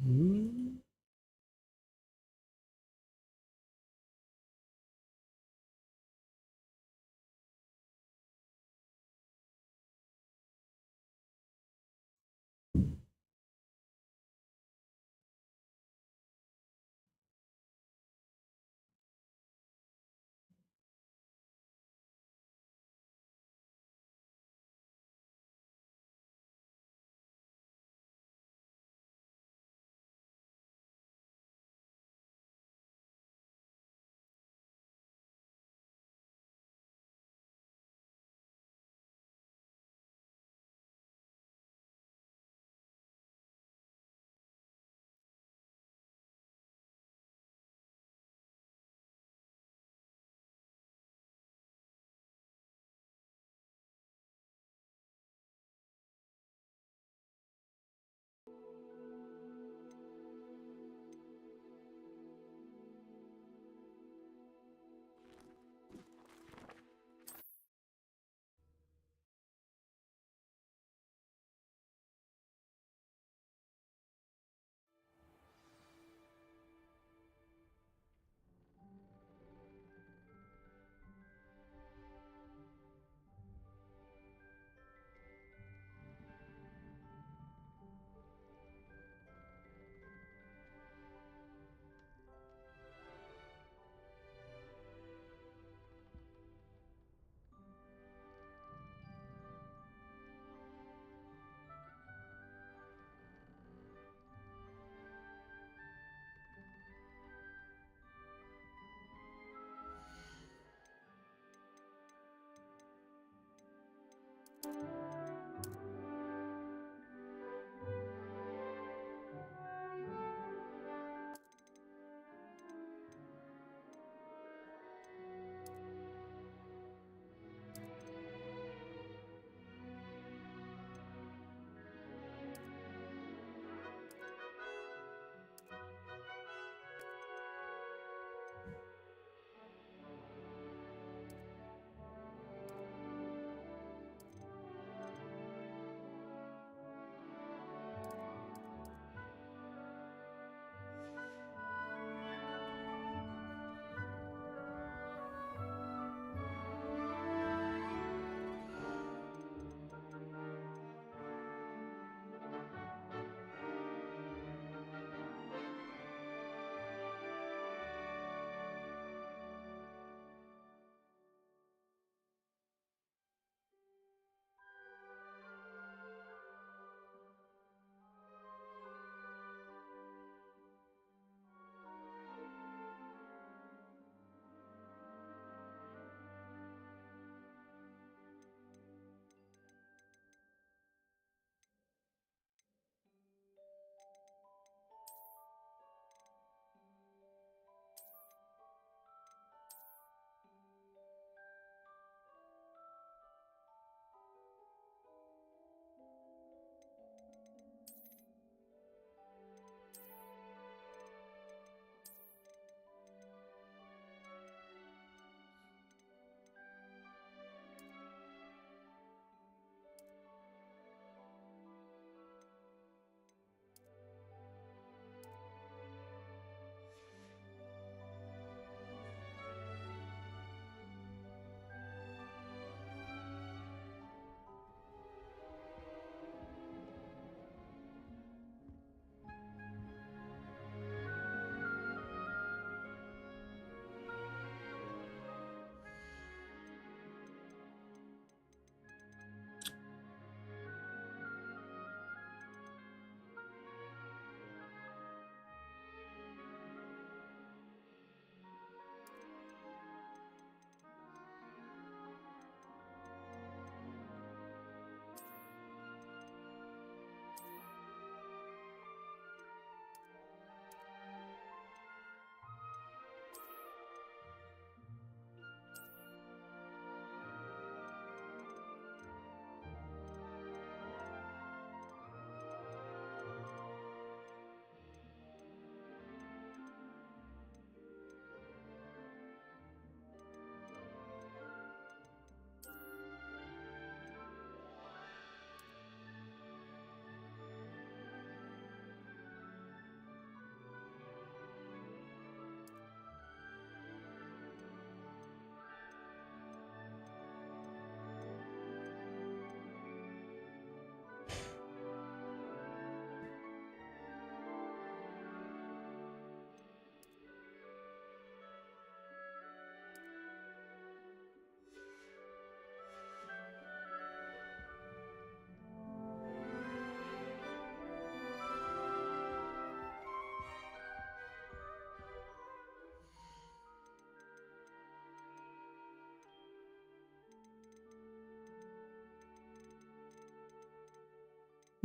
Mmm.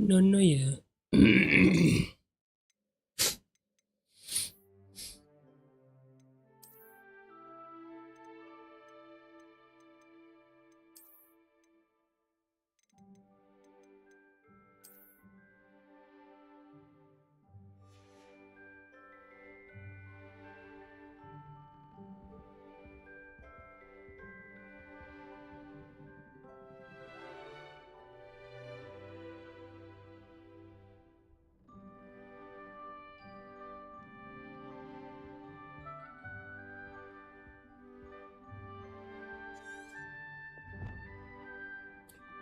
Nono ya.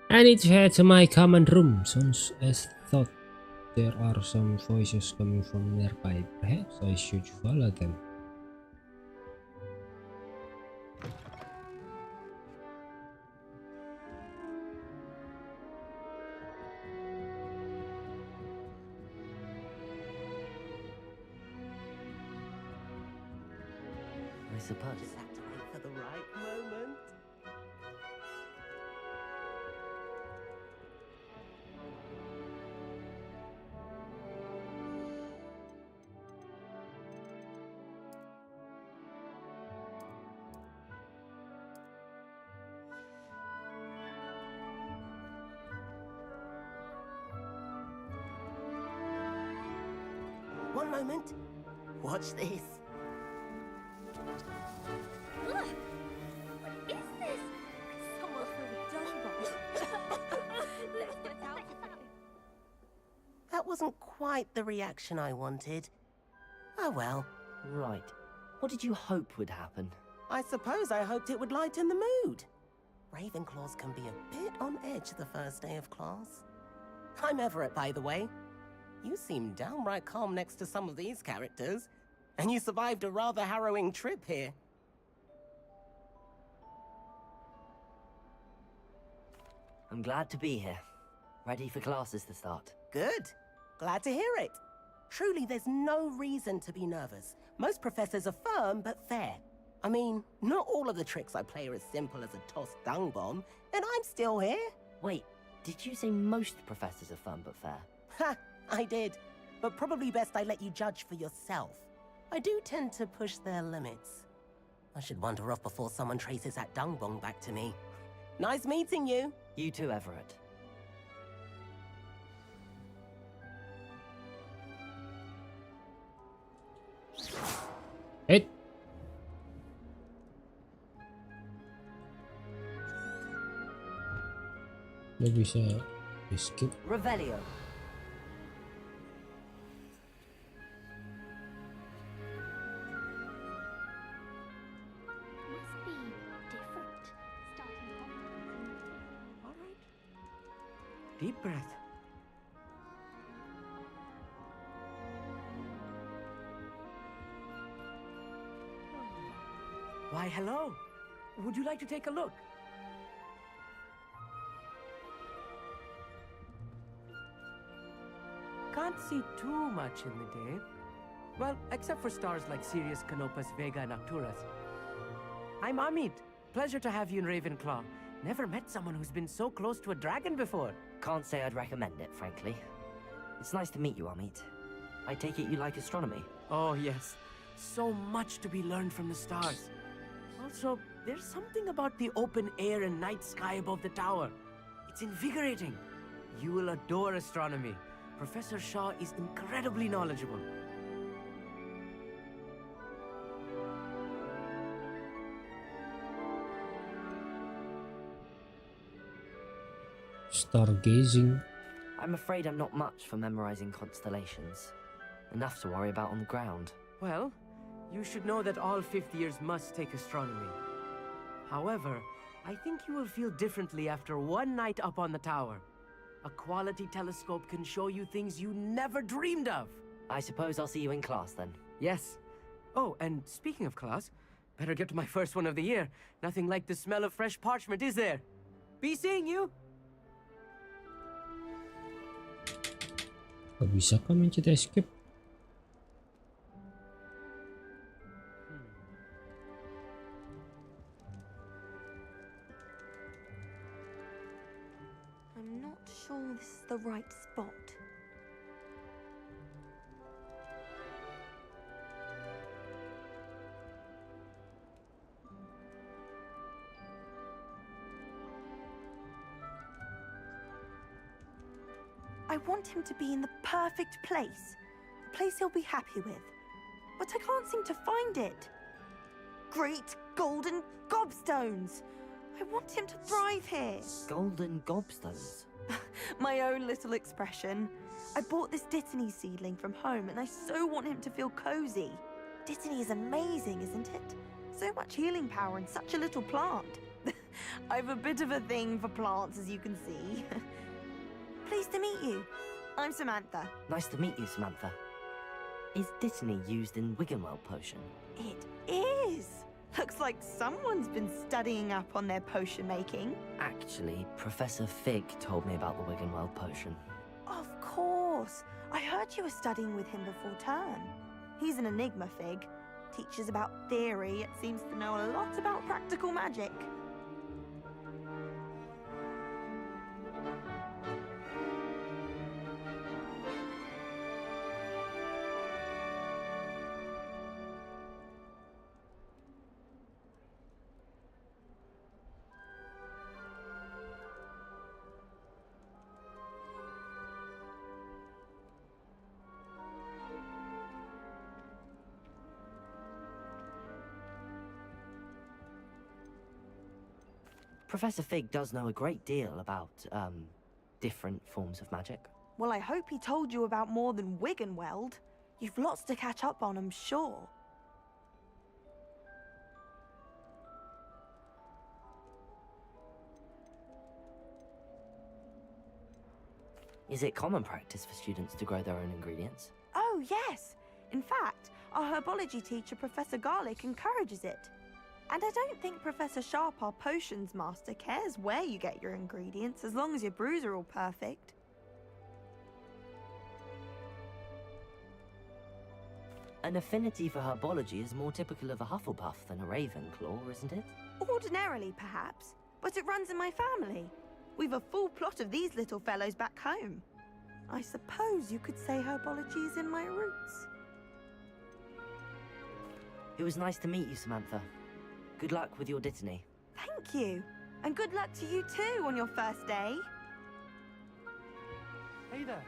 I need to head to my common room. Sounds as thought there are some voices coming from nearby. Perhaps I should follow them. I suppose. Just have to wait for the right moment. One moment. Watch this. What is this? Someone threw a tombol. Let's get out of here. That wasn't quite the reaction I wanted. Oh well. Right. What did you hope would happen? I suppose I hoped it would lighten the mood. Ravenclaws can be a bit on edge the first day of class. I'm Everett, by the way. You seem downright calm next to some of these characters. And you survived a rather harrowing trip here. I'm glad to be here. Ready for classes to start. Good. Glad to hear it. Truly, there's no reason to be nervous. Most professors are firm but fair. I mean, not all of the tricks I play are as simple as a tossed dung bomb, and I'm still here. Wait, did you say most professors are fun but fair? Ha, I did. But probably best I let you judge for yourself. I do tend to push their limits. I should wander off before someone traces that dung bomb back to me. Nice meeting you. You too, Everett. Hey. Lo bisa skip. Revelio. Must be different. Starting Hogwarts. All right. Deep breath. Why, hello. Would you like to take a look? Can't see too much in the day. Well, except for stars like Sirius, Canopus, Vega, and Arcturus. I'm Amit. Pleasure to have you in Ravenclaw. Never met someone who's been so close to a dragon before. Can't say I'd recommend it, frankly. It's nice to meet you, Amit. I take it you like astronomy? Oh, yes. So much to be learned from the stars. Also, there's something about the open air and night sky above the tower. It's invigorating. You will adore astronomy. Professor Shaw is incredibly knowledgeable. Stargazing. I'm afraid I'm not much for memorizing constellations. Enough to worry about on the ground. Well, you should know that all fifth years must take astronomy. However, I think you will feel differently after one night up on the tower. A quality telescope can show you things you never dreamed of. I suppose I'll see you in class then. Yes. Oh, and speaking of class, better get to my first one of the year. Nothing like the smell of fresh parchment, is there? Be seeing you! Oh, bisa kah mencet escape? I'm not sure this is the right spot. I want him to be in the perfect place. The place he'll be happy with. But I can't seem to find it. Great golden gobstones! I want him to thrive here. Golden gobstones. My own little expression. I bought this Dittany seedling from home and I so want him to feel cozy. Dittany is amazing, isn't it? So much healing power in such a little plant. I've a bit of a thing for plants, as you can see. Pleased to meet you. I'm Samantha. Nice to meet you, Samantha. Is Dittany used in Wiggenweld potion? It is. Looks like someone's been studying up on their potion making. Actually, Professor Fig told me about the Wiggenweld potion. Of course. I heard you were studying with him before term. He's an enigma, Fig. Teaches about theory, yet seems to know a lot about practical magic. Professor Fig does know a great deal about, different forms of magic. Well, I hope he told you about more than Wiggenweld. You've lots to catch up on, I'm sure. Is it common practice for students to grow their own ingredients? Oh, yes. In fact, our herbology teacher, Professor Garlic, encourages it. And I don't think Professor Sharp, our potions master, cares where you get your ingredients, as long as your brews are all perfect. An affinity for herbology is more typical of a Hufflepuff than a Ravenclaw, isn't it? Ordinarily, perhaps, but it runs in my family. We've a full plot of these little fellows back home. I suppose you could say herbology is in my roots. It was nice to meet you, Samantha. Good luck with your Dittany. Thank you. And good luck to you too on your first day. Hey there,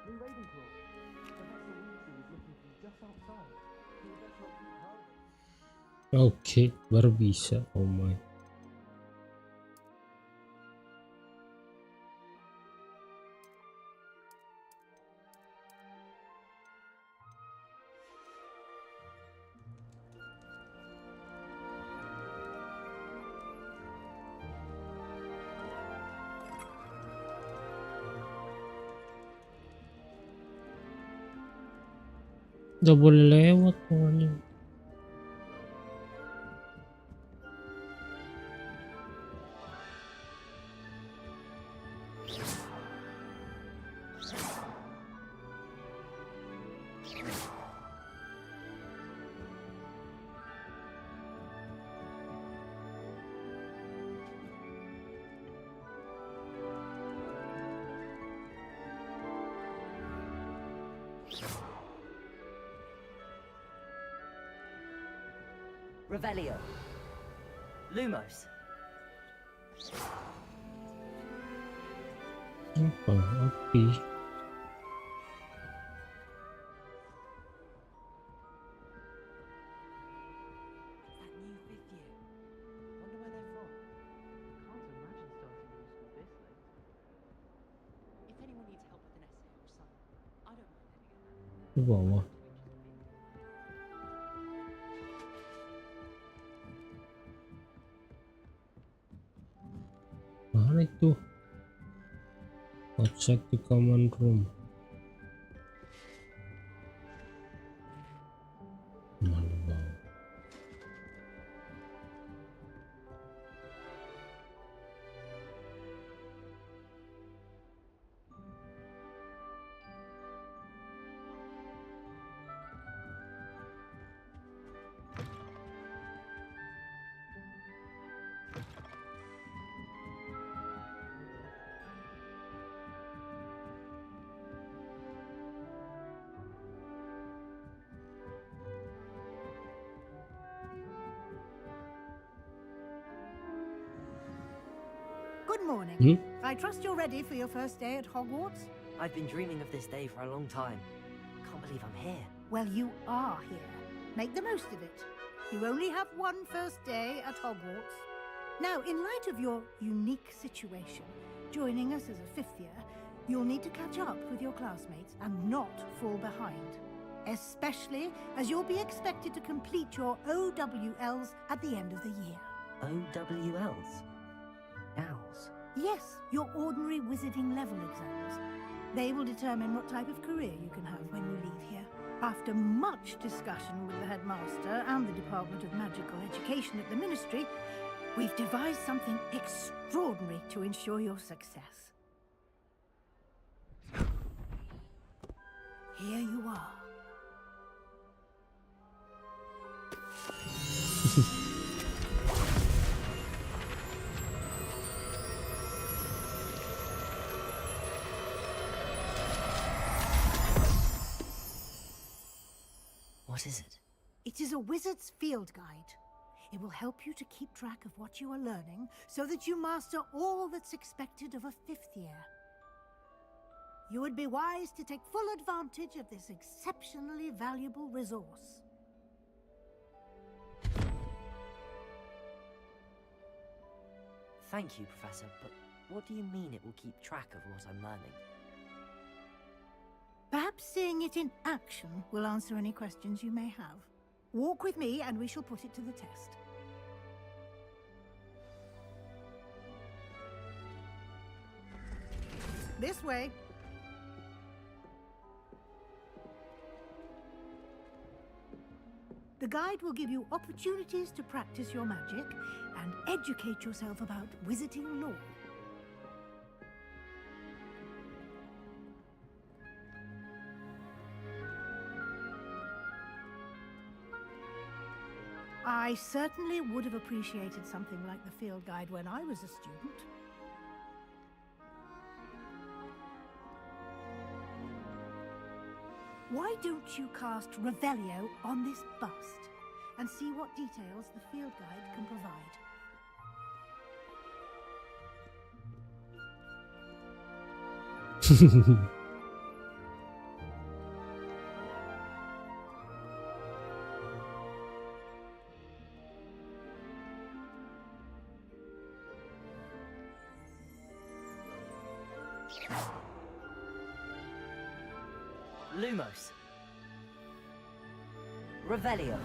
new Ravenclaw. Professor Weasley is looking for you just outside. You best not keep hurrying. Oke, baru bisa. Oh my. Udah boleh lewat pokoknya. Revelio. Lumos. Apa? Api. That new fifth year. Wonder where they're from. Can't imagine starting new school this late. If anyone needs help with an essay or something, I don't mind heading it. Di bawah. Mana itu? Outside the common room. Mana bawah? Good morning. Hmm? I trust you're ready for your first day at Hogwarts? I've been dreaming of this day for a long time. Can't believe I'm here. Well, you are here. Make the most of it. You only have one first day at Hogwarts. Now, in light of your unique situation, joining us as a fifth year, you'll need to catch up with your classmates and not fall behind. Especially as you'll be expected to complete your OWLs at the end of the year. OWLs? Owls? Yes, your ordinary wizarding level exams. They will determine what type of career you can have when you leave here. After much discussion with the headmaster and the Department of Magical Education at the Ministry, we've devised something extraordinary to ensure your success. Here you are. What is it? It is a wizard's field guide. It will help you to keep track of what you are learning so that you master all that's expected of a fifth year. You would be wise to take full advantage of this exceptionally valuable resource. Thank you, Professor, but what do you mean it will keep track of what I'm learning? Perhaps seeing it in action will answer any questions you may have. Walk with me and we shall put it to the test. This way. The guide will give you opportunities to practice your magic and educate yourself about wizarding lore. I certainly would have appreciated something like the field guide when I was a student. Why don't you cast Revelio on this bust and see what details the field guide can provide? Lumos. Revelio.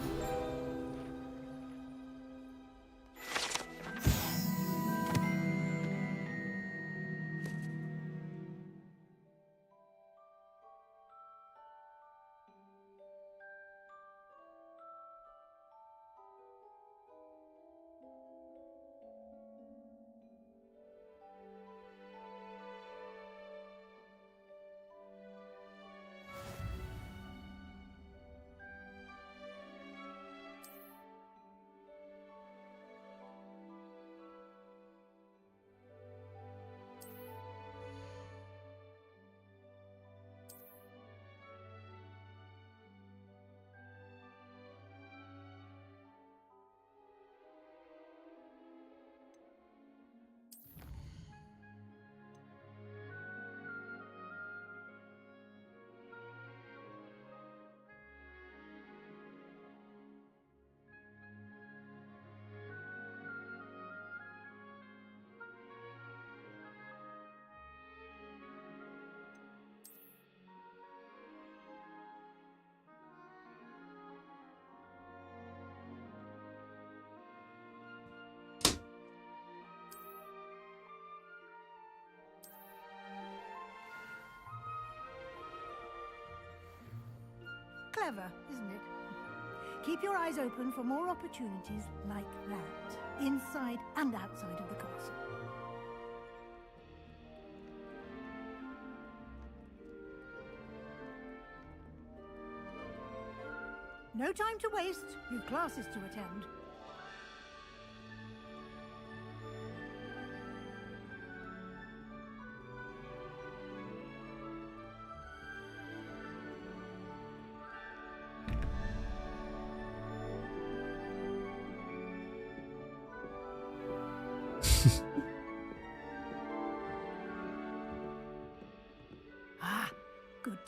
Clever, isn't it? Keep your eyes open for more opportunities like that, inside and outside of the castle. No time to waste. You've classes to attend.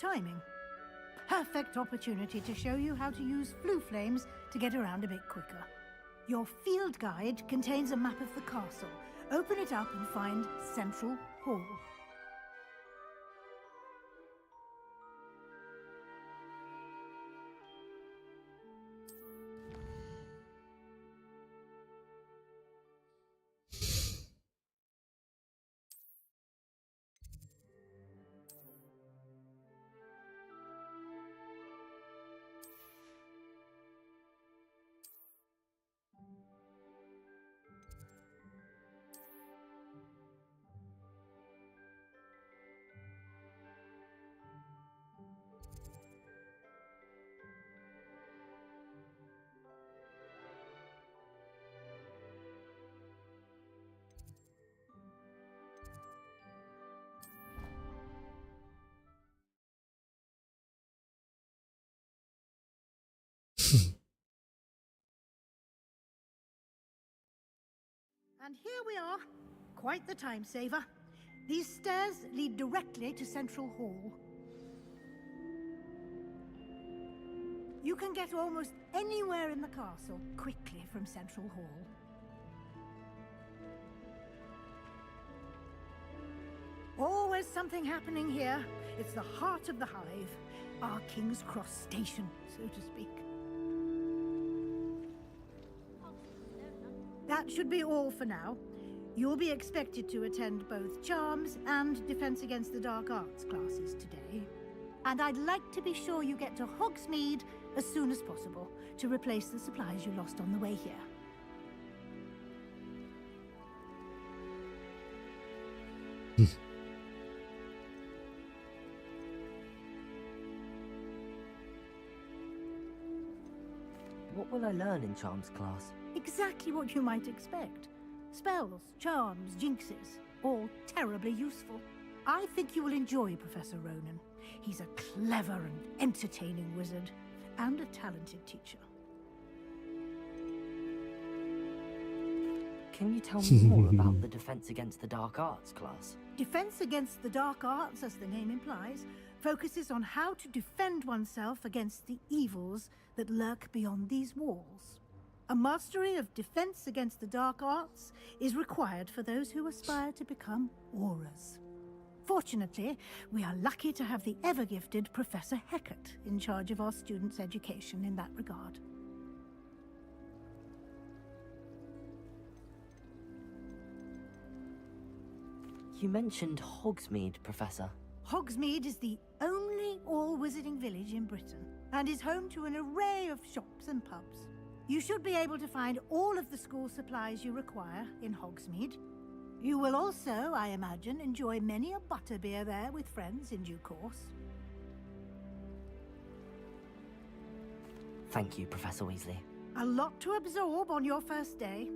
timing. Perfect opportunity to show you how to use flue flames to get around a bit quicker. Your field guide contains a map of the castle. Open it up and find Central Hall. And here we are. Quite the time saver. These stairs lead directly to Central Hall. You can get almost anywhere in the castle quickly from Central Hall. Always something happening here. It's the heart of the hive. Our King's Cross station, so to speak. That should be all for now. You'll be expected to attend both Charms and Defense Against the Dark Arts classes today. And I'd like to be sure you get to Hogsmeade as soon as possible to replace the supplies you lost on the way here. What will I learn in Charms class? Exactly what you might expect. Spells, charms, jinxes, all terribly useful. I think you will enjoy Professor Ronan. He's a clever and entertaining wizard, and a talented teacher. Can you tell me more about the Defense Against the Dark Arts class? Defense Against the Dark Arts, as the name implies, focuses on how to defend oneself against the evils that lurk beyond these walls. A mastery of Defense Against the Dark Arts is required for those who aspire to become Auras. Fortunately, we are lucky to have the ever-gifted Professor Hecat in charge of our students' education in that regard. You mentioned Hogsmeade, Professor. Hogsmeade is the only all-wizarding village in Britain, and is home to an array of shops and pubs. You should be able to find all of the school supplies you require in Hogsmeade. You will also, I imagine, enjoy many a butterbeer there with friends in due course. Thank you, Professor Weasley. A lot to absorb on your first day,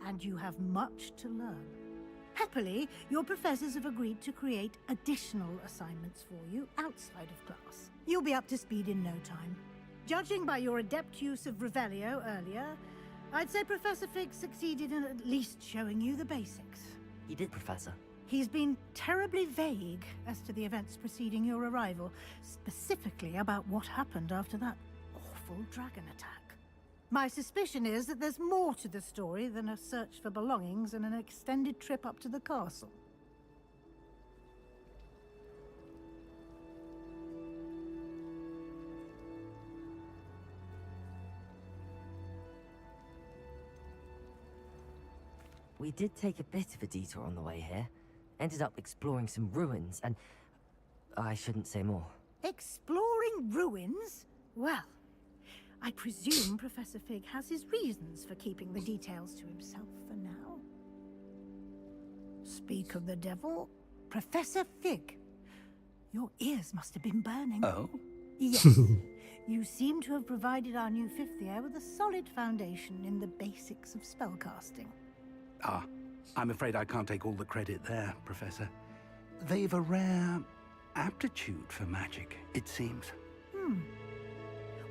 and you have much to learn. Happily, your professors have agreed to create additional assignments for you outside of class. You'll be up to speed in no time. Judging by your adept use of Revelio earlier, I'd say Professor Fig succeeded in at least showing you the basics. He did, Professor. He's been terribly vague as to the events preceding your arrival, specifically about what happened after that awful dragon attack. My suspicion is that there's more to the story than a search for belongings and an extended trip up to the castle. We did take a bit of a detour on the way here. Ended up exploring some ruins and... I shouldn't say more. Exploring ruins? Well, I presume Professor Fig has his reasons for keeping the details to himself for now. Speak of the devil, Professor Fig. Your ears must have been burning. Oh? Yes. You seem to have provided our new fifth year with a solid foundation in the basics of spellcasting. Ah, I'm afraid I can't take all the credit there, Professor. They've a rare aptitude for magic, it seems.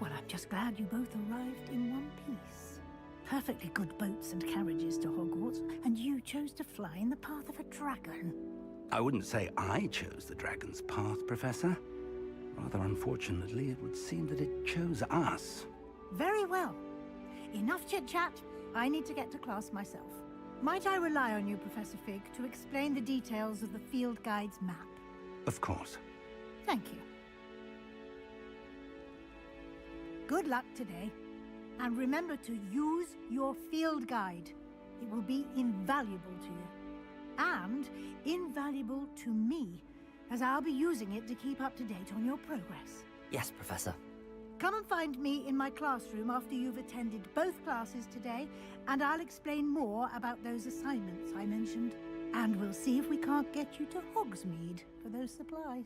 Well, I'm just glad you both arrived in one piece. Perfectly good boats and carriages to Hogwarts, and you chose to fly in the path of a dragon. I wouldn't say I chose the dragon's path, Professor. Rather unfortunately, it would seem that it chose us. Very well. Enough chit-chat. I need to get to class myself. Might I rely on you, Professor Fig, to explain the details of the field guide's map? Of course. Thank you. Good luck today. And remember to use your field guide. It will be invaluable to you. And invaluable to me, as I'll be using it to keep up to date on your progress. Yes, Professor. Come and find me in my classroom after you've attended both classes today, and I'll explain more about those assignments I mentioned. And we'll see if we can't get you to Hogsmeade for those supplies.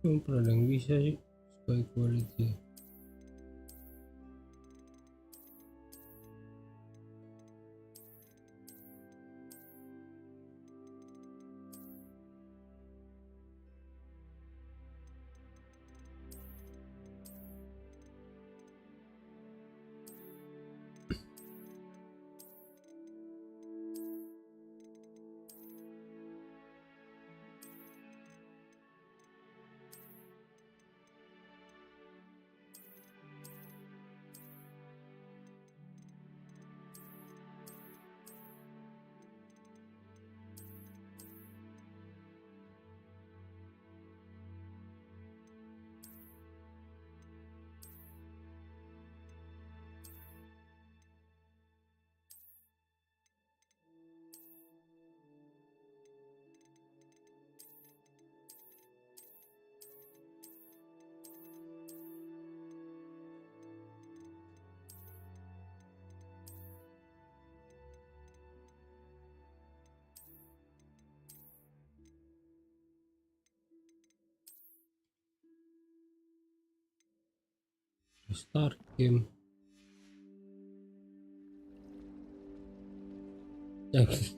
Pernah yang bisa sih sebagai quality. Start game. Okay.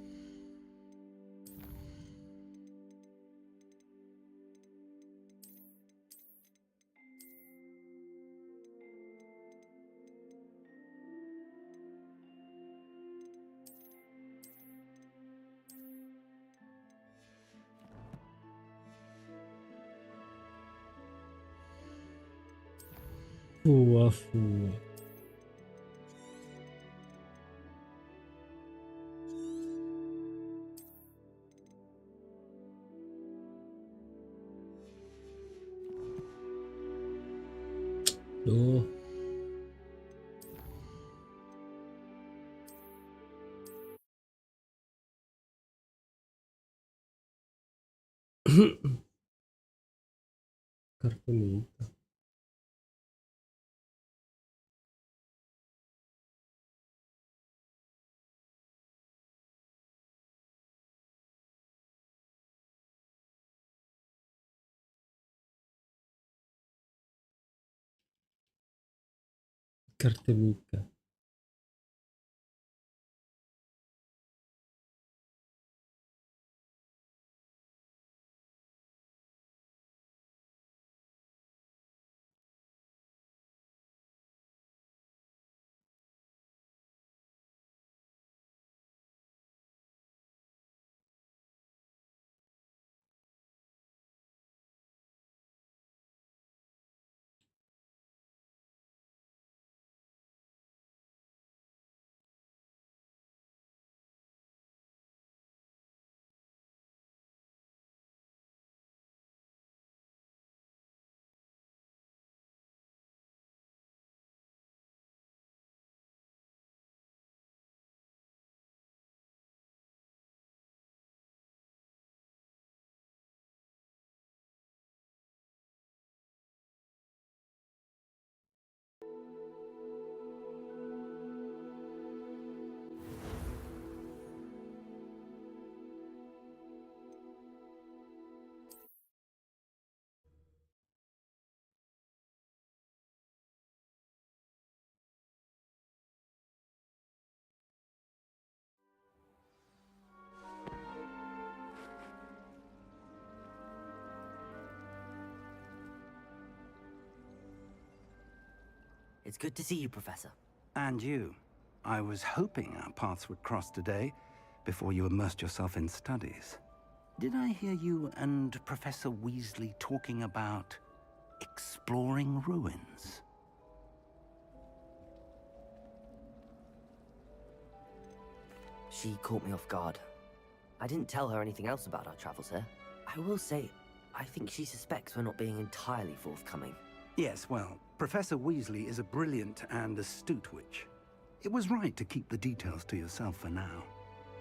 Fua. Duh. Kartun itu. Kartunika. It's good to see you, Professor. And you. I was hoping our paths would cross today, before you immersed yourself in studies. Did I hear you and Professor Weasley talking about exploring ruins? She caught me off guard. I didn't tell her anything else about our travels here. I will say, I think she suspects we're not being entirely forthcoming. Yes, well, Professor Weasley is a brilliant and astute witch. It was right to keep the details to yourself for now.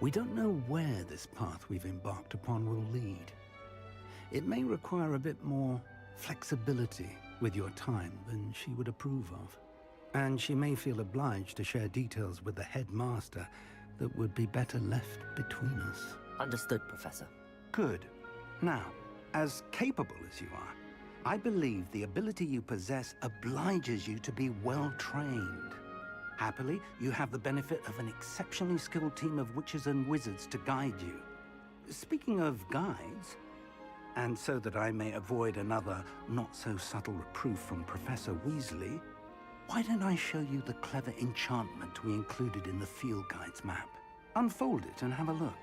We don't know where this path we've embarked upon will lead. It may require a bit more flexibility with your time than she would approve of. And she may feel obliged to share details with the headmaster that would be better left between us. Understood, Professor. Good. Now, as capable as you are, I believe the ability you possess obliges you to be well-trained. Happily, you have the benefit of an exceptionally skilled team of witches and wizards to guide you. Speaking of guides, and so that I may avoid another not-so-subtle reproof from Professor Weasley, why don't I show you the clever enchantment we included in the field guide's map? Unfold it and have a look.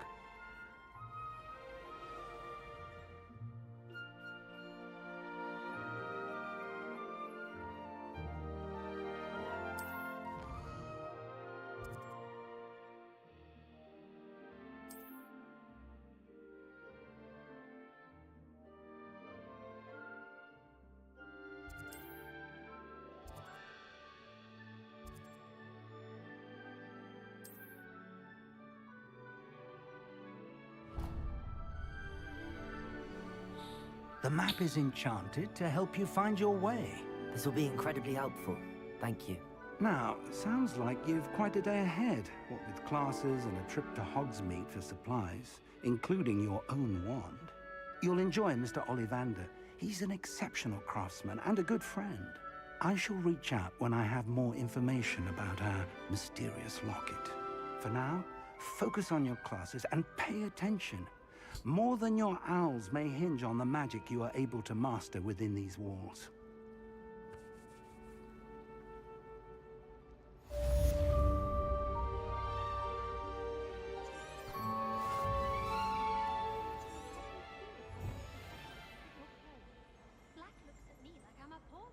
The map is enchanted to help you find your way. This will be incredibly helpful. Thank you. Now, sounds like you've quite a day ahead, what with classes and a trip to Hogsmeade for supplies, including your own wand. You'll enjoy Mr. Ollivander. He's an exceptional craftsman and a good friend. I shall reach out when I have more information about our mysterious locket. For now, focus on your classes and pay attention. More than your owls may hinge on the magic you are able to master within these walls. Black looks at me like I'm a pauper.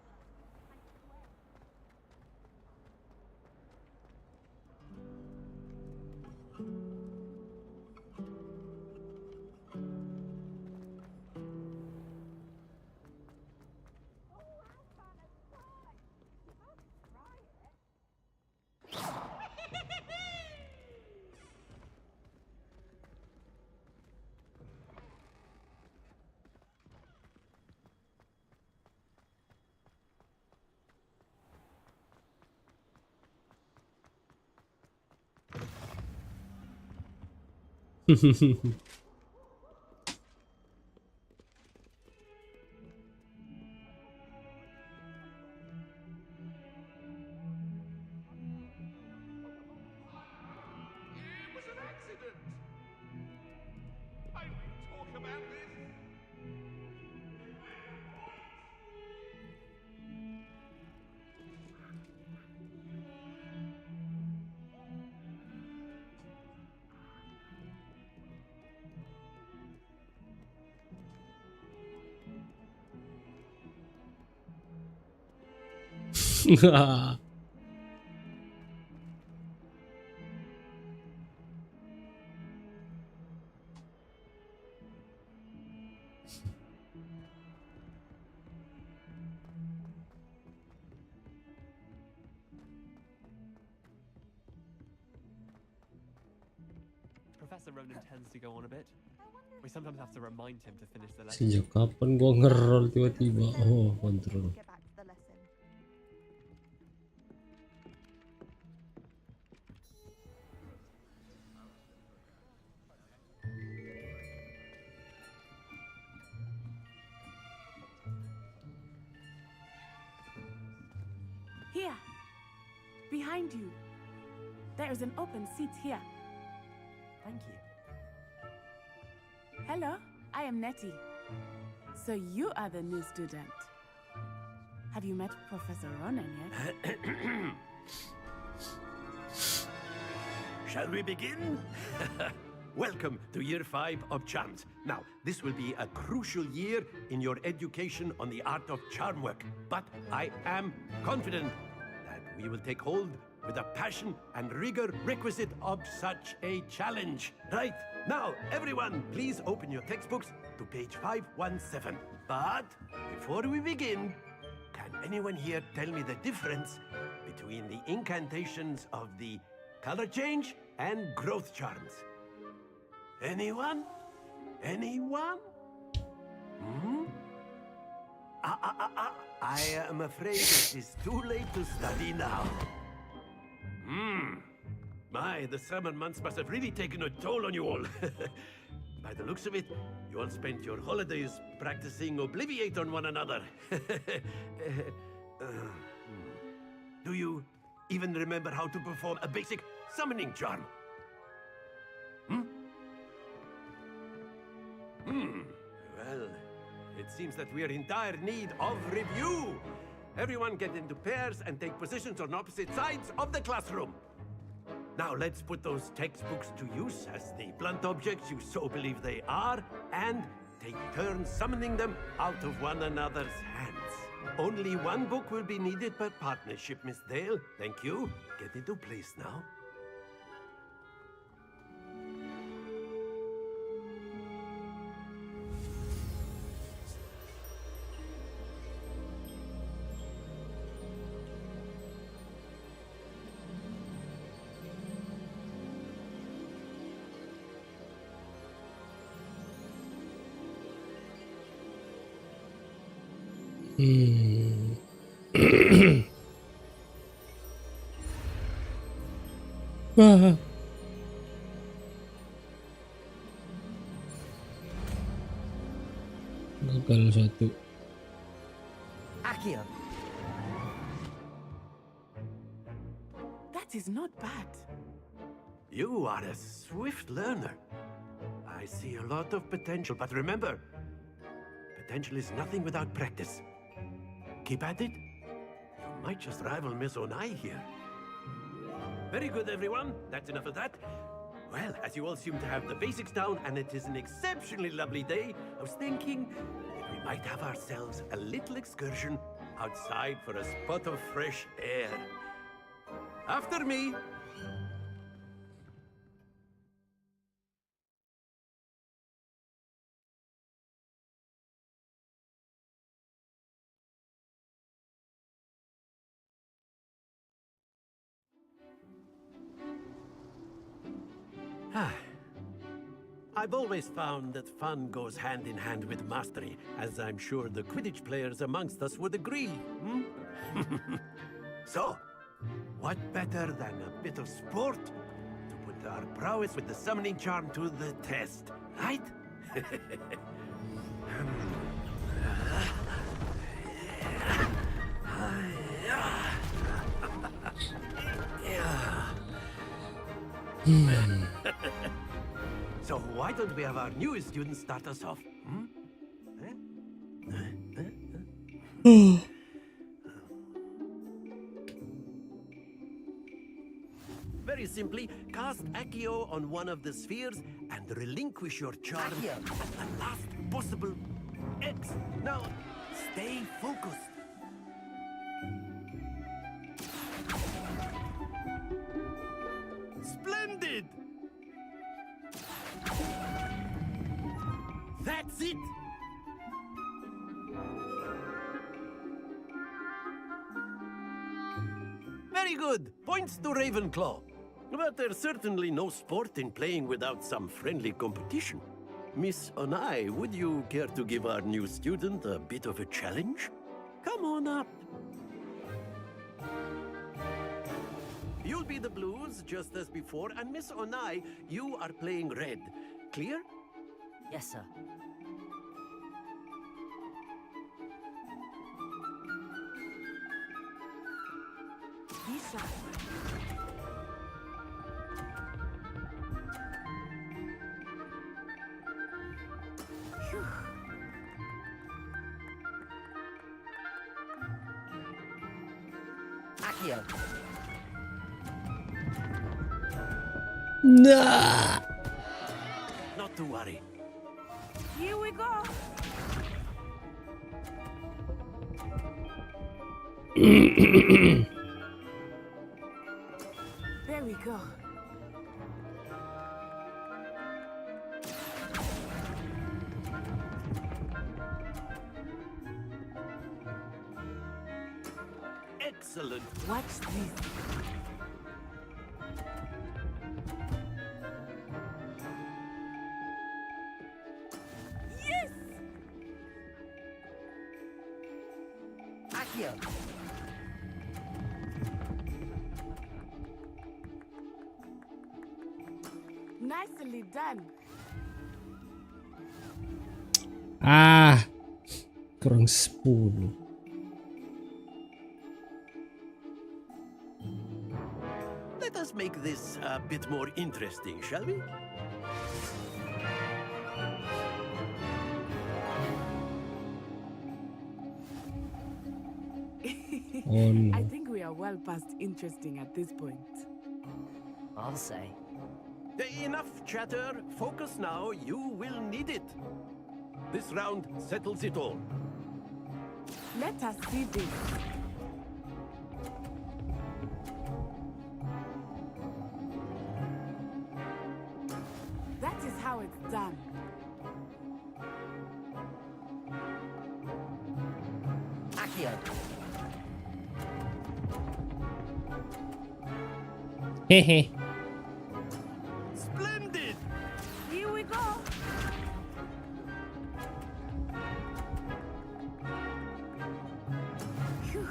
Professor Ronan tends to go on a bit. We sometimes have to remind him to finish the lesson. Sejak kapan gua nge-roll tiba-tiba? Oh, kontrol. Get back to the lesson. Here, behind you. There is an open seat here. Thank you. Hello, I am Nettie. So you are the new student. Have you met Professor Ronan yet? Shall we begin? Welcome to Year 5 of Charms. Now, this will be a crucial year in your education on the art of charm work. But I am confident that we will take hold with the passion and rigor requisite of such a challenge. Right, now, everyone, please open your textbooks to page 517. But before we begin, can anyone here tell me the difference between the incantations of the color change and growth charms? Anyone? Anyone? Hmm? I am afraid it is too late to study now. My, the summer months must have really taken a toll on you all. By the looks of it, you all spent your holidays practicing Obliviate on one another. Do you even remember how to perform a basic summoning charm? Well, it seems that we are in dire need of review. Everyone get into pairs and take positions on opposite sides of the classroom. Now let's put those textbooks to use as the blunt objects you so believe they are, and take turns summoning them out of one another's hands. Only one book will be needed per partnership, Miss Dale. Thank you. Get into place now. Wah. Gagal satu. Accio. That is not bad. You are a swift learner. I see a lot of potential, but remember, potential is nothing without practice. Keep at it. You might just rival Miss Onai here. Very good, everyone. That's enough of that. Well, as you all seem to have the basics down, and it is an exceptionally lovely day, I was thinking that we might have ourselves a little excursion outside for a spot of fresh air. After me. I've always found that fun goes hand in hand with mastery, as I'm sure the Quidditch players amongst us would agree. So, what better than a bit of sport to put our prowess with the summoning charm to the test, right? So why don't we have our newest student start us off? Very simply, cast Accio on one of the spheres and relinquish your charm at the last possible X. Now, stay focused. Splendid! That's it! Very good. Points to Ravenclaw. But there's certainly no sport in playing without some friendly competition. Miss Onai, would you care to give our new student a bit of a challenge? Come on up. You'll be the blues, just as before, and Miss Onai, you are playing red. Clear? Yes, sir. Be shy. Accio. Nah. Not to worry. Here we go. There we go. Excellent. Watch this. Yes! Accio. Nicely done. Ah, kurang 10. Let us make this a bit more interesting, shall we? Oh no. I think we are well past interesting at this point. I'll say. Enough chatter. Focus now. You will need it. This round settles it all. Let us see this. That is how it's done. Accio. Hehe. Splendid. Here we go. Phew.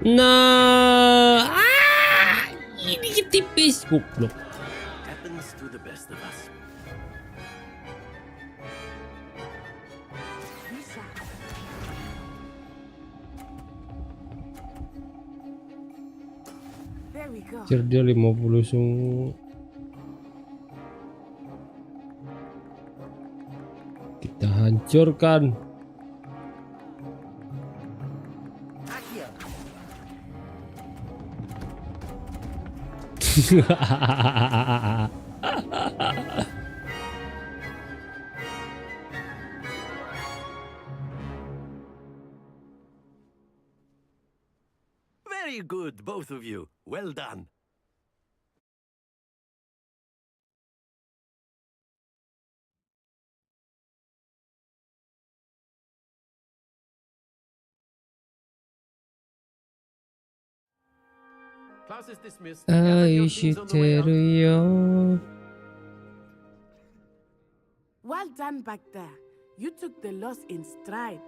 Nah. Ah, ini tipis goblok. Happens to the best of us. Bisa. There we go. Anjir, dia 50 semua. Kita hancurkan. Accio. Very good, both of you. Well done. Class is dismissed. Gather your things on the way out. 愛してるよ Well done back there. You took the loss in stride.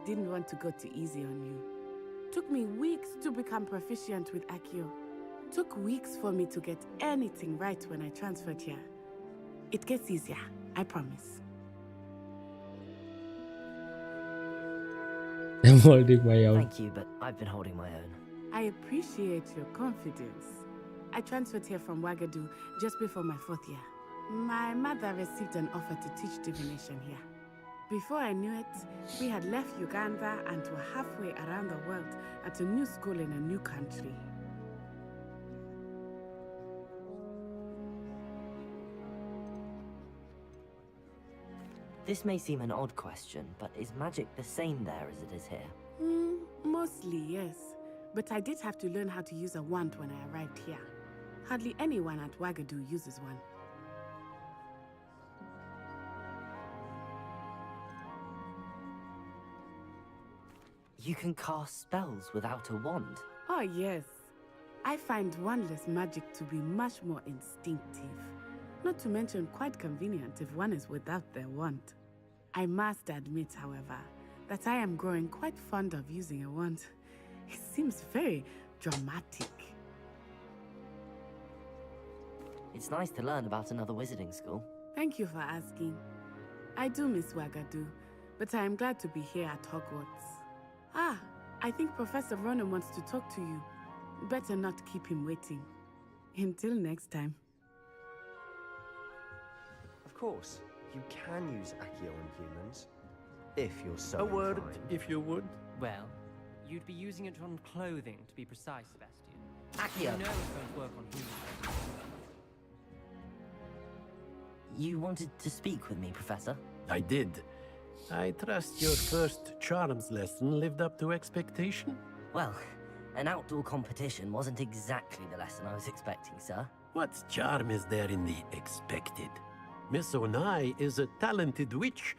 Didn't want to go too easy on you. Took me weeks to become proficient with Accio. Took weeks for me to get anything right when I transferred here. It gets easier, I promise. I'm holding my own. Thank you, but I've been holding my own. I appreciate your confidence. I transferred here from Wagadu just before my 4th year. My mother received an offer to teach divination here. Before I knew it, we had left Uganda and were halfway around the world at a new school in a new country. This may seem an odd question, but is magic the same there as it is here? Mostly, yes. But I did have to learn how to use a wand when I arrived here. Hardly anyone at Wagadu uses one. You can cast spells without a wand. Oh, yes. I find wandless magic to be much more instinctive. Not to mention quite convenient if one is without their wand. I must admit, however, that I am growing quite fond of using a wand. It seems very dramatic. It's nice to learn about another wizarding school. Thank you for asking. I do miss Wagadu, but I am glad to be here at Hogwarts. Ah, I think Professor Ronan wants to talk to you. Better not keep him waiting. Until next time. course, you can use Accio on humans. If you're so A word, inclined. if you would. Well, you'd be using it on clothing, to be precise, Sebastian. Accio. You know it won't work on humans. You wanted to speak with me, Professor? I did. I trust your first charms lesson lived up to expectation? Well, an outdoor competition wasn't exactly the lesson I was expecting, sir. What charm is there in the expected? Miss Onai is a talented witch.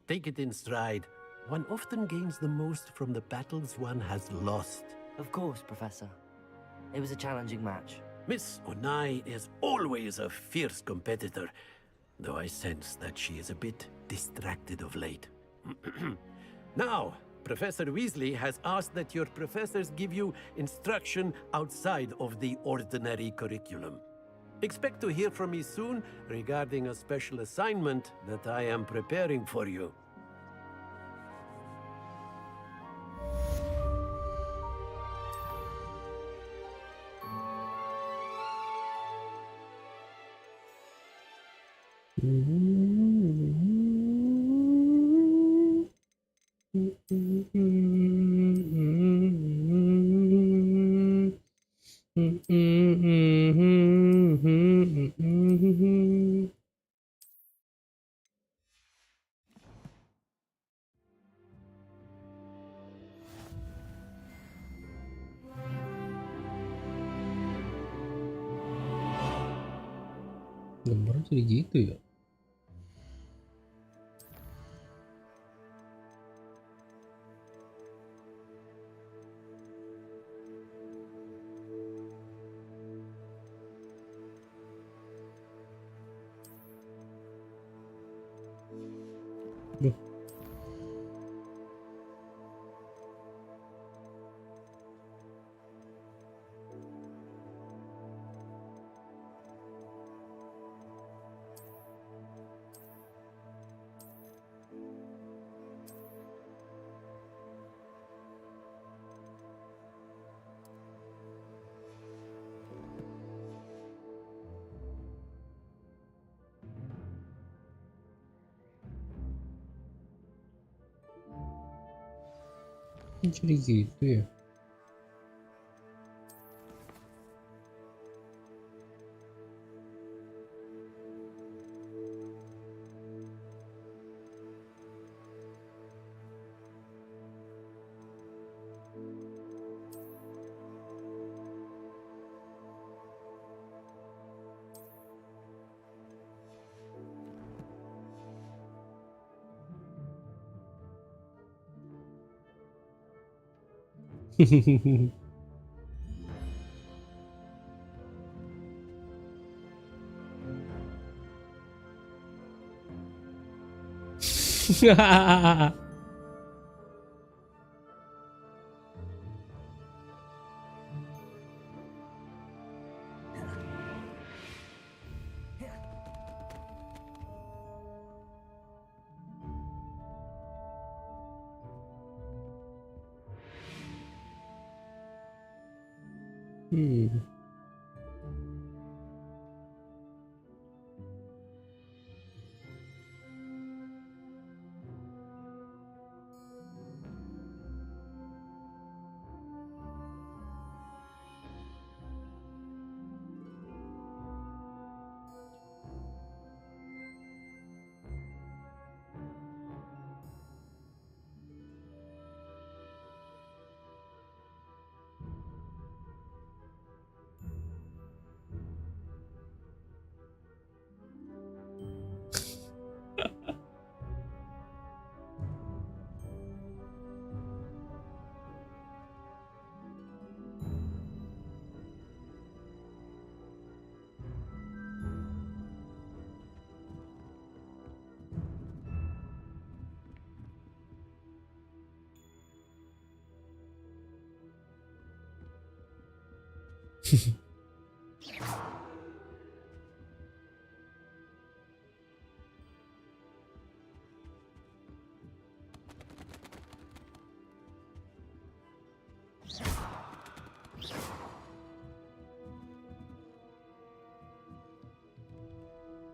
Take it in stride. One often gains the most from the battles one has lost. Of course, Professor. It was a challenging match. Miss Onai is always a fierce competitor, though I sense that she is a bit distracted of late. Now, Professor Weasley has asked that your professors give you instruction outside of the ordinary curriculum. Expect to hear from me soon regarding a special assignment that I am preparing for you. Gambarnya jadi gitu ya. Duh. Jadi gitu ya.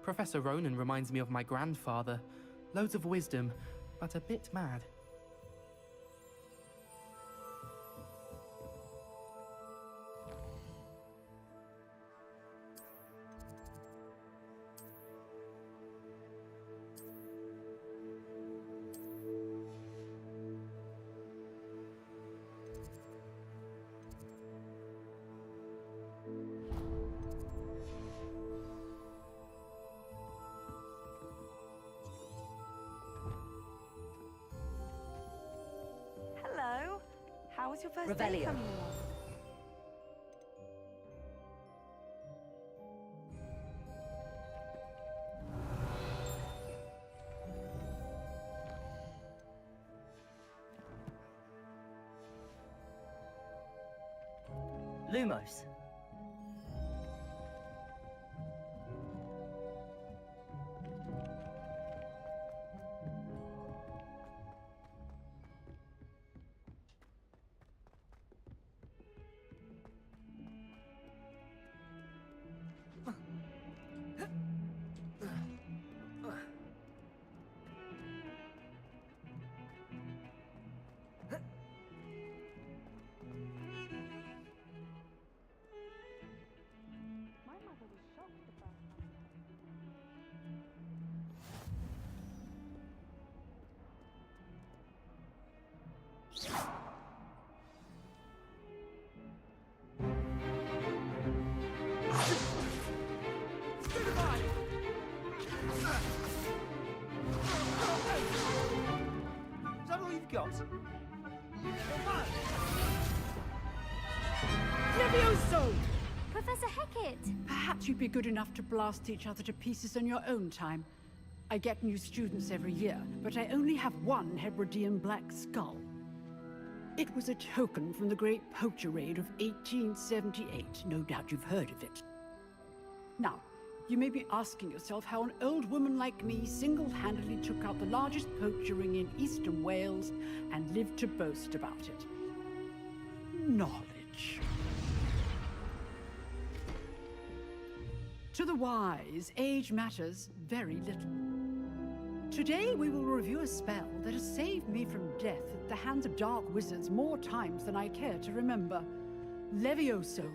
Professor Ronan reminds me of my grandfather. Loads of wisdom, but a bit mad. Hello. How was your first day Revelio. coming along? Lumos. Is that all you've got? Levioso! Professor Hecat! Perhaps you'd be good enough to blast each other to pieces on your own time. I get new students every year, but I only have one Hebridean black skull. It was a token from the Great Poacher Raid of 1878. No doubt you've heard of it. Now, you may be asking yourself how an old woman like me single-handedly took out the largest poacher ring in eastern Wales and lived to boast about it. Knowledge. To the wise, age matters very little. Today we will review a spell that has saved me from death at the hands of dark wizards more times than I care to remember. Levioso.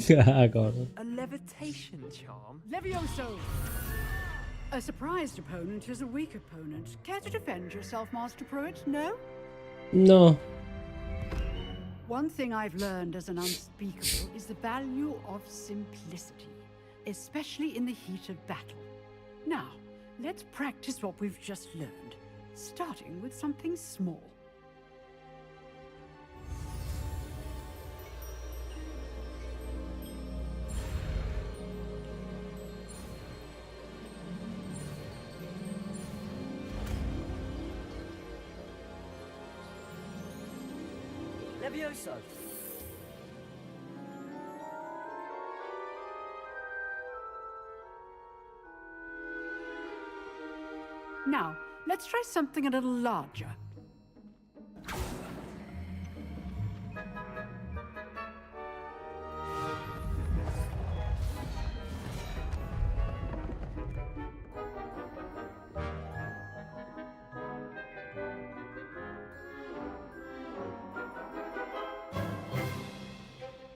Yeah, I got it. A levitation charm? Levioso! A surprised opponent is a weak opponent. Care to defend yourself, Master Pruitt? No? No. One thing I've learned as an unspeakable is the value of simplicity, especially in the heat of battle. Now, let's practice what we've just learned, starting with something small. Levioso. Now, let's try something a little larger.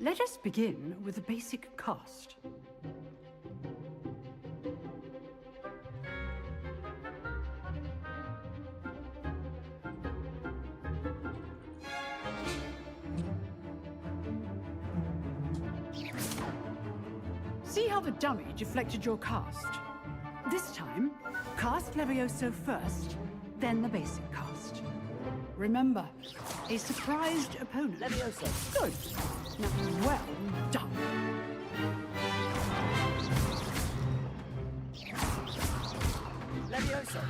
Let us begin with the basic cast. See how the dummy deflected your cast? This time, cast Levioso first, then the basic cast. Remember, a surprised opponent. Levioso. Good. Now, well done. Levioso.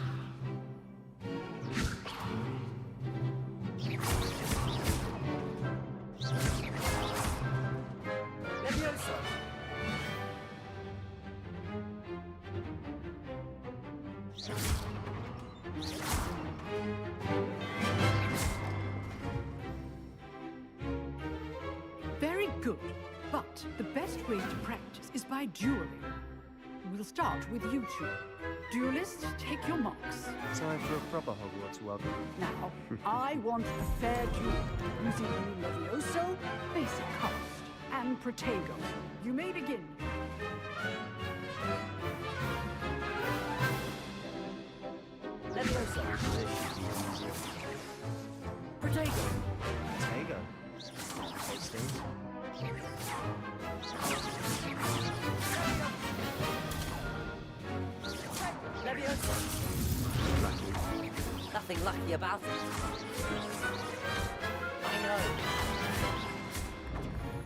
Levioso. Very good, but the best way to practice is by dueling. we'll start with you two. Duelist, take your marks. Time for a proper Hogwarts welcome. Now, I want a fair duel using the Levioso, basic cast, and Protego. You may begin. Levioso. Protego. Protego. Tasty. Levioso. Nothing lucky about it. I know.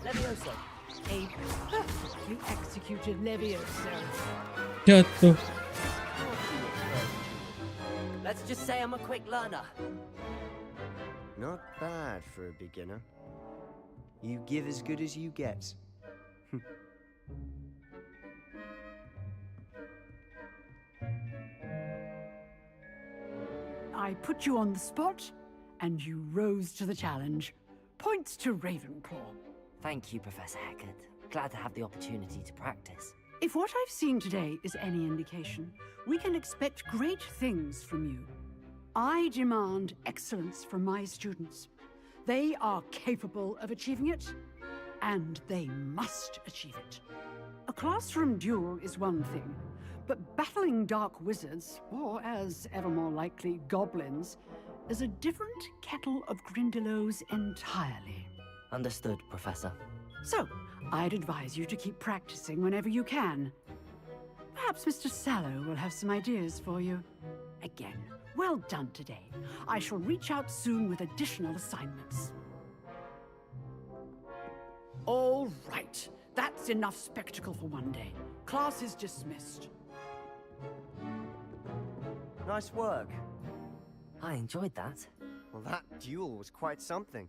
Levioso. A perfectly executed Levioso. Jatuh. Let's just say I'm a quick learner. Not bad for a beginner. You give as good as you get. I put you on the spot, and you rose to the challenge. Points to Ravenclaw. Thank you, Professor Hecat. Glad to have the opportunity to practice. If what I've seen today is any indication, we can expect great things from you. I demand excellence from my students. They are capable of achieving it, and they must achieve it. A classroom duel is one thing, but battling dark wizards, or as ever more likely, goblins, is a different kettle of Grindylows entirely. Understood, Professor. So, I'd advise you to keep practicing whenever you can. Perhaps Mr. Sallow will have some ideas for you. Again, well done today. I shall reach out soon with additional assignments. All right. That's enough spectacle for one day. Class is dismissed. Nice work. I enjoyed that. Well, that duel was quite something.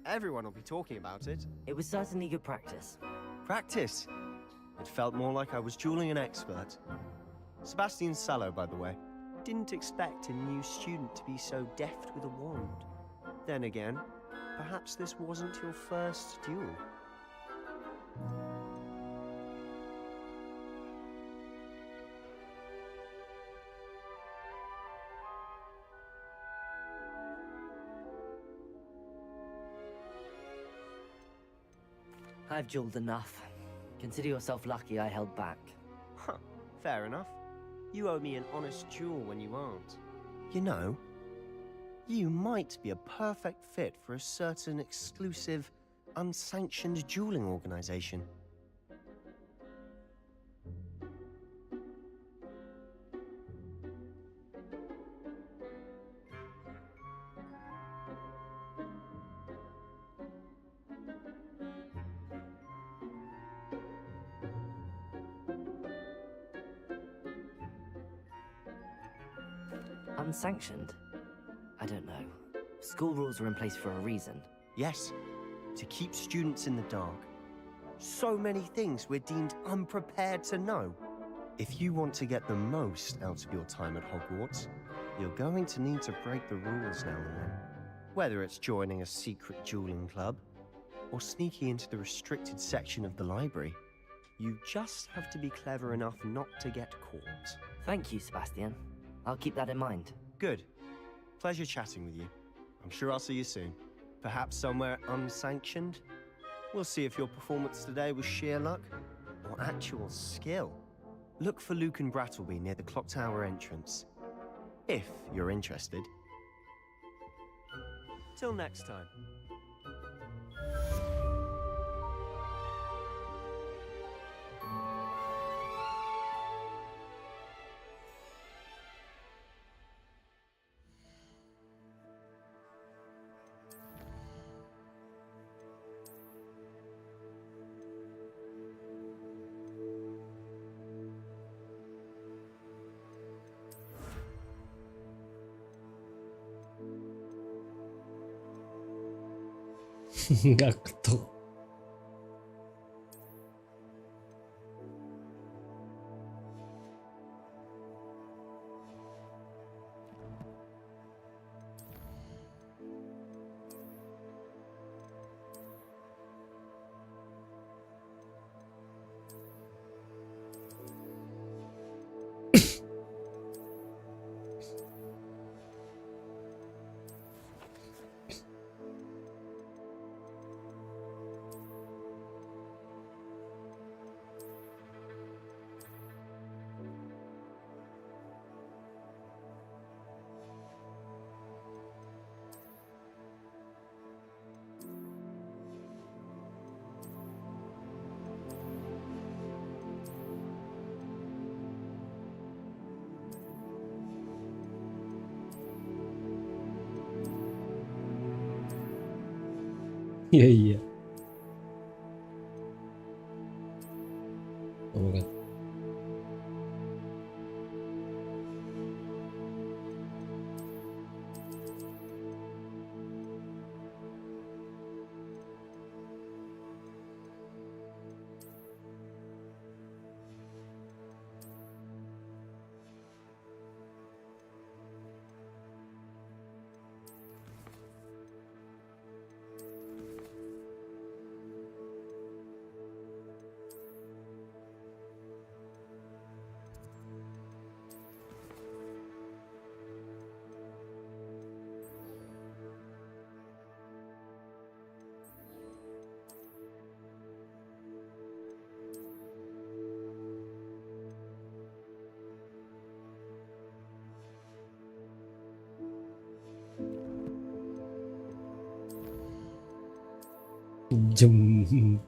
Everyone will be talking about it. It was certainly good practice. Practice? It felt more like I was dueling an expert. Sebastian Sallow, by the way. Didn't expect a new student to be so deft with a wand. Then again, perhaps this wasn't your first duel. I've dueled enough. Consider yourself lucky I held back. Huh, fair enough. You owe me an honest duel when you aren't. You know, you might be a perfect fit for a certain exclusive, unsanctioned dueling organization. Unsanctioned? I don't know. School rules are in place for a reason. Yes, to keep students in the dark. So many things we're deemed unprepared to know. If you want to get the most out of your time at Hogwarts, you're going to need to break the rules now and then. Whether it's joining a secret dueling club, or sneaking into the restricted section of the library, you just have to be clever enough not to get caught. Thank you, Sebastian. I'll keep that in mind. Good. Pleasure chatting with you. I'm sure I'll see you soon. Perhaps somewhere unsanctioned? We'll see if your performance today was sheer luck or actual skill. Look for Luke and Brattleby near the clock tower entrance. If you're interested. Till next time. Nggak ketuk. Iya iya. Oh my god. Jam.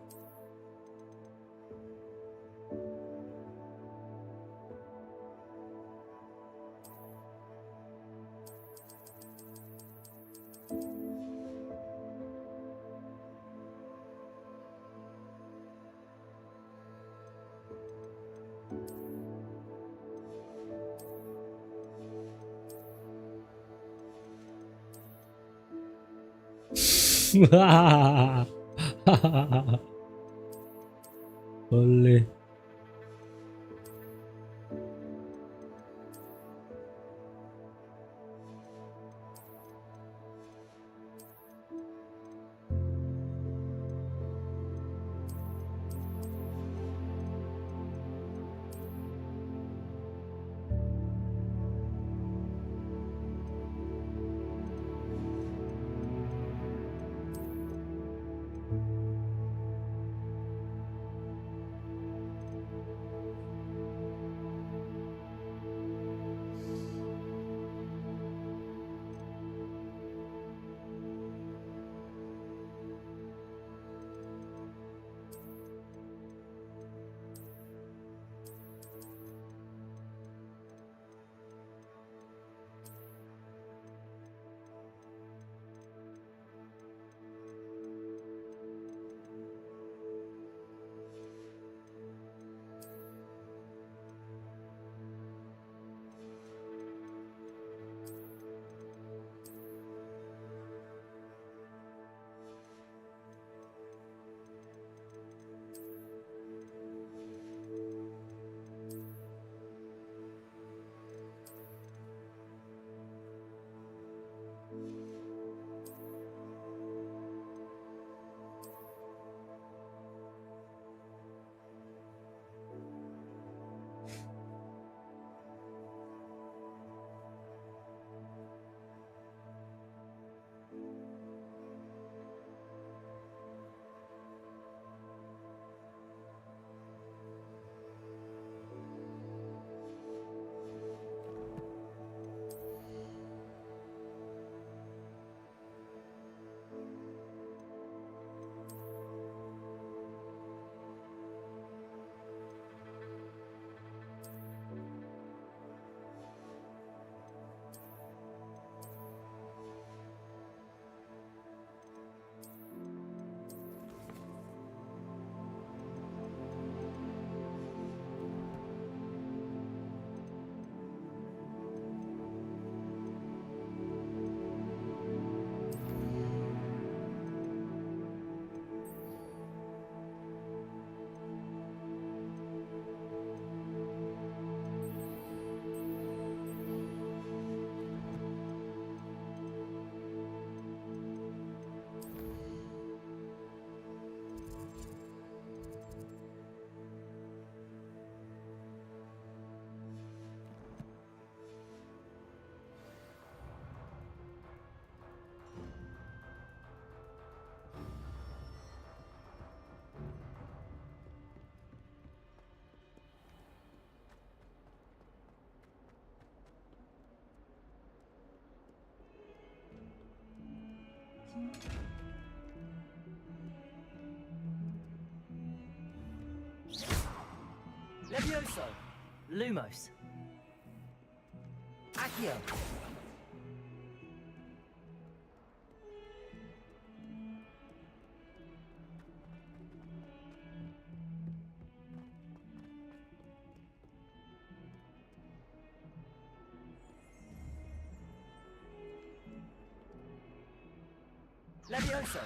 Boleh. Levioso! Lumos! Accio! Levioso.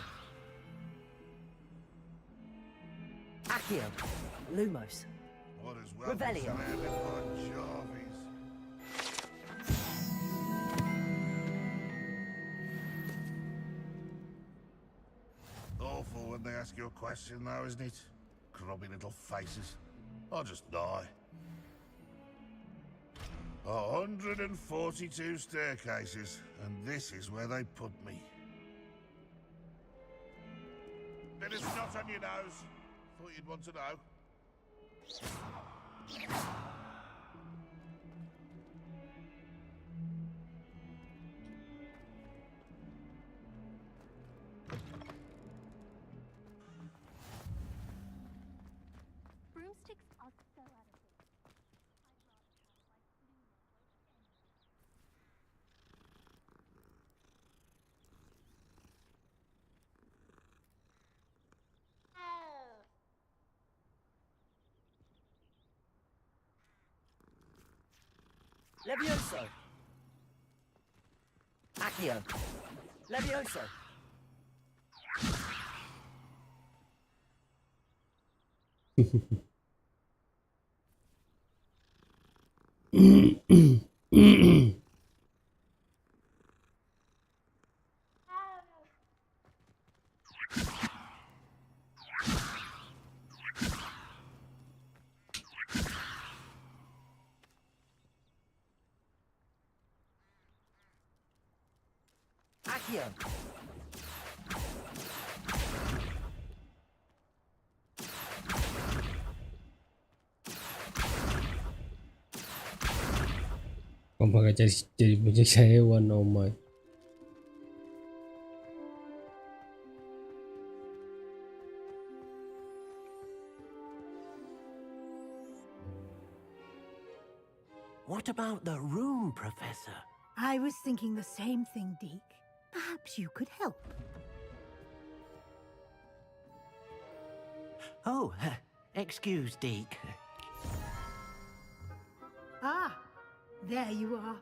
Accio. Lumos. What as well Revelio. Awful when they ask you a question, though, isn't it? Grubby little faces. I'll just die. 142 staircases, and this is where they put me. Bit of snot on your nose. Thought you'd want to know. Broomsticks are so out of date. Levioso. Accio. Levioso. Accio. Kamu bakal jadi penjaga hewan, oh my. What about the room, Professor? I was thinking the same thing, Deke. Perhaps you could help. Oh, excuse, Deke. Ah, there you are.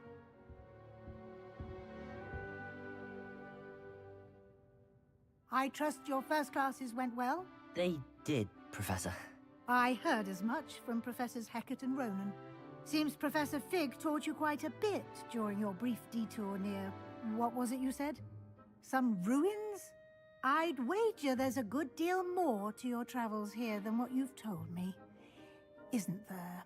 I trust your first classes went well? They did, Professor. I heard as much from Professors Hecat and Ronan. Seems Professor Fig taught you quite a bit during your brief detour near... what was it you said? Some ruins? I'd wager there's a good deal more to your travels here than what you've told me. Isn't there?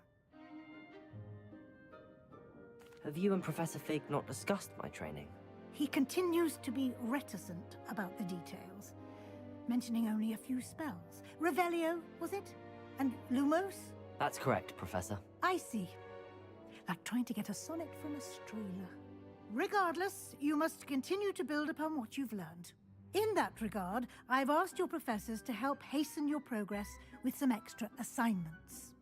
Have you and Professor Fig not discussed my training? He continues to be reticent about the details, mentioning only a few spells. Revelio, was it? And Lumos? That's correct, Professor. I see. Like trying to get a sonnet from a Strela. Regardless, you must continue to build upon what you've learned. In that regard, I've asked your professors to help hasten your progress with some extra assignments.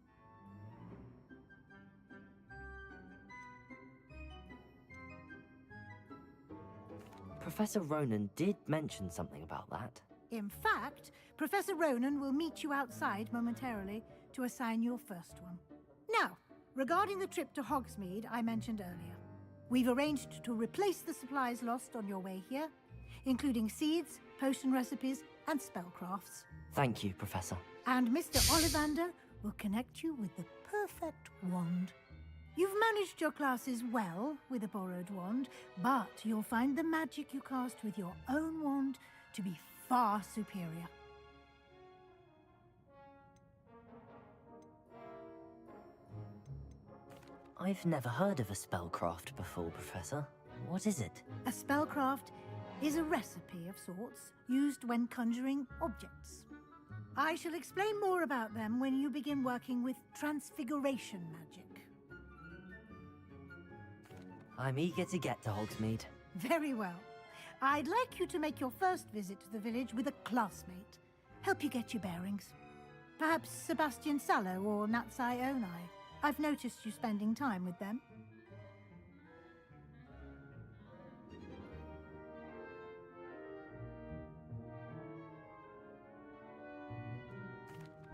Professor Ronan did mention something about that. In fact, Professor Ronan will meet you outside momentarily to assign your first one. Now, regarding the trip to Hogsmeade I mentioned earlier, we've arranged to replace the supplies lost on your way here, including seeds, potion recipes, and spellcrafts. Thank you, Professor. And Mr. Ollivander will connect you with the perfect wand. You've managed your classes well with a borrowed wand, but you'll find the magic you cast with your own wand to be far superior. I've never heard of a spellcraft before, Professor. What is it? A spellcraft is a recipe of sorts used when conjuring objects. I shall explain more about them when you begin working with transfiguration magic. I'm eager to get to Hogsmeade. Very well. I'd like you to make your first visit to the village with a classmate. Help you get your bearings. Perhaps Sebastian Sallow or Natsai Onai. I've noticed you spending time with them.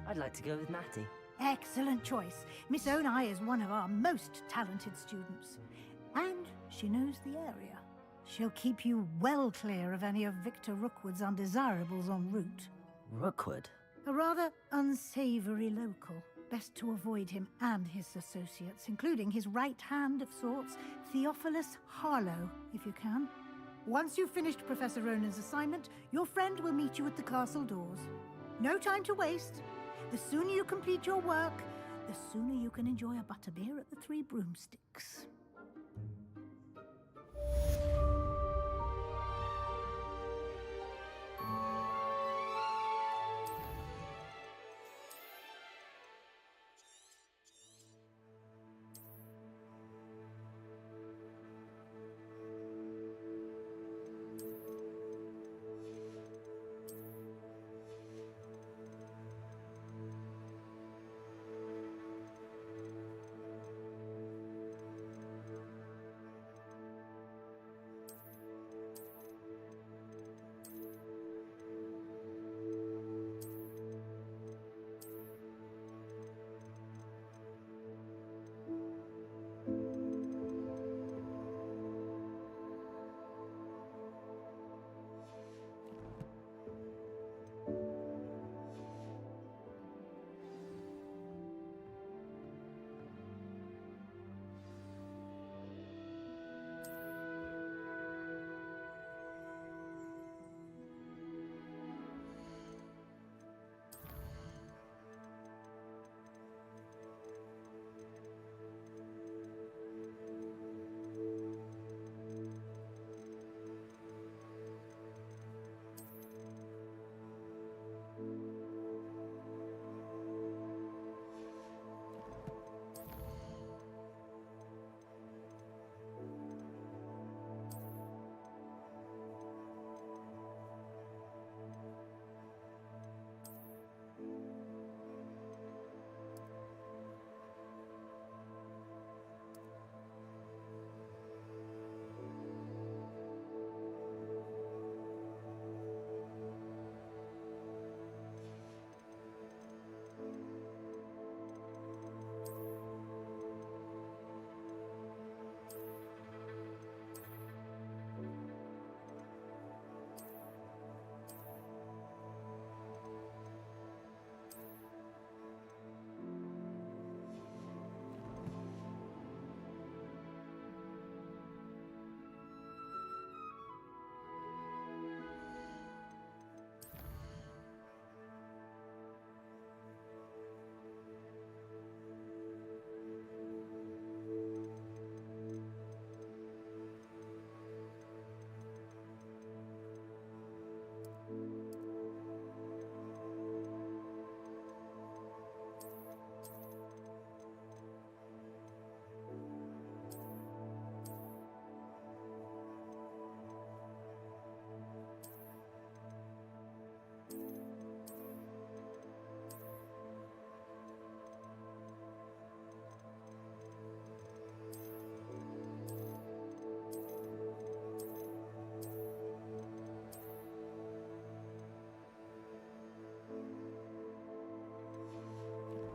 I'd like to go with Natty. Excellent choice. Miss Onai is one of our most talented students. And she knows the area. She'll keep you well clear of any of Victor Rookwood's undesirables en route. Rookwood? A rather unsavory local. Best to avoid him and his associates, including his right hand of sorts, Theophilus Harlow, if you can. Once you've finished Professor Ronan's assignment, your friend will meet you at the castle doors. No time to waste. The sooner you complete your work, the sooner you can enjoy a butterbeer at the Three Broomsticks.